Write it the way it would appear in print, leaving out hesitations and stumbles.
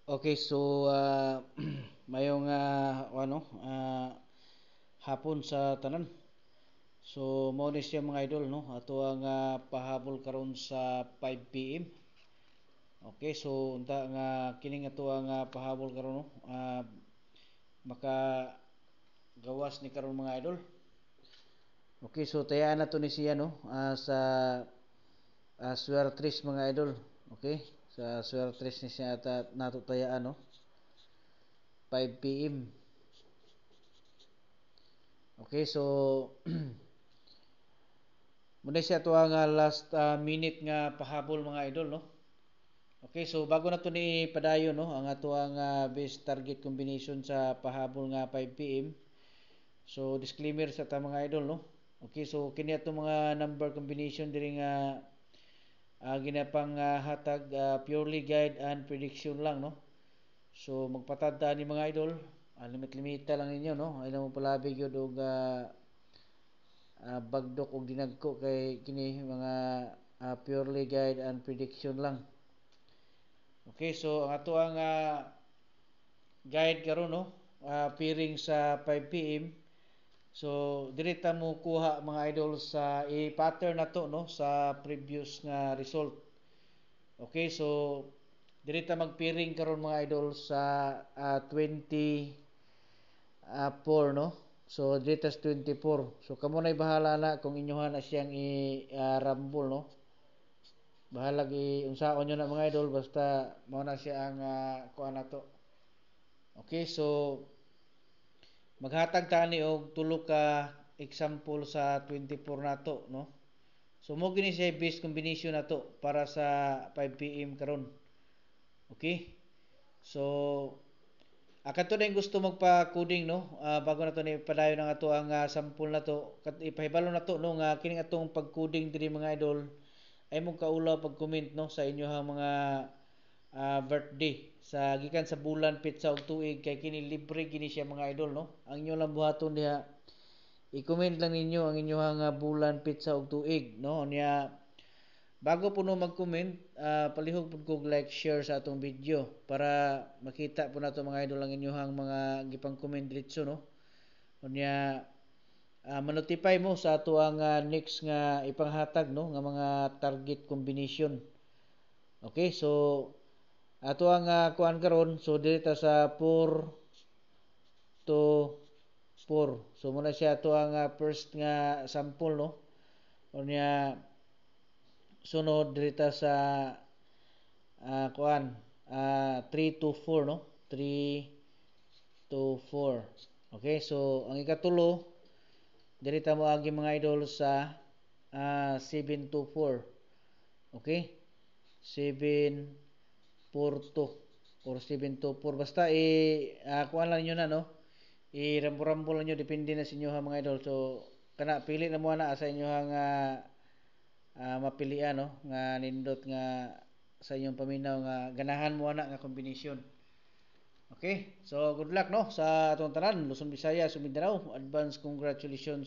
Okay, so mayong hapon sa tanan. So mao ni siya mga idol no. Ato ang pahabol karon sa 5 PM. Okay, so unta nga kining ato ang pahabol karon no. Maka gawas ni karon mga idol. Okay, so tayaan na to ni siya no sa Suertres mga idol. Okay, sa Suertres ni siya nato tayaan no. 5 PM. Okay, so muna siya to ang last minute nga pahabol mga idol no. Okay, so bago na to ni padayon no ang ato ang best target combination sa pahabol nga 5 PM. So disclaimer sa ta mga idol no. Okay, so kini ato mga number combination diri nga ginapang hatag purely guide and prediction lang no. So magpatadta ni mga idol, limit-limita lang ninyo no. Ay mo palabig gyud og bagdok og dinagko kay kini mga purely guide and prediction lang. Okay, so ang ato ang guide karon no, piring sa 5 PM. So direta mo kuha mga idol sa i-pattern nato no sa previous nga result. Okay, so direta magpiring karon mga idol sa 24 no. So Dritas 24. So kamo na'y bahala na kung inyohan na siyang i-rumble no. Bahala unsaon nyo na mga idol basta mao na siya ang kuan nato. Okay, so maghatag tani og tulo ka example sa 24 nato no. So mo gini siya base combination nato para sa 5 PM karon. Okay? So kato na yung gusto magpa-coding no, bago na to ni padayon ang ato ang sample na to, ipahibalo na to no nga kining atong pag-coding diri mga idol ay mong kaula pag-comment no sa inyo mga birthday sa gikan sa bulan pitsa og tuig kay kini libre gini siya mga idol no. Ang inyo lang buhaton diha i-comment lang ninyo ang inyong bulan pitsa og tuig no niya. Bago po no mag-comment, palihog po kog like, share sa atong video para makita po nato mga idol ang inyong mga gipang comment diretso no. Unya ma-notify mo sa ato ang next nga ipanghatag no nga mga target combination. Okay, so ato ang kuan karon so dito sa 4 to 4. So muna siya ato ang first nga sample no. Unya sunod dito sa kuan 3 to 4 no. 3 to 4. Okay, so ang ikatulo dirita mo agi mga idol sa 7 to 4. Okay? 7 4 to or 7 to 4 basta kuan lang niyo na no. I-rambo-rambo lang niyo depende na sa inyo mga idol. So kana pili na mo na sa inyo mapilian no nga nindot nga sa inyong paminaw nga ganahan mo ana nga combination. Okay, so good luck no sa atong tanan Luzon, Visayas, Mindanao. Advance congratulations.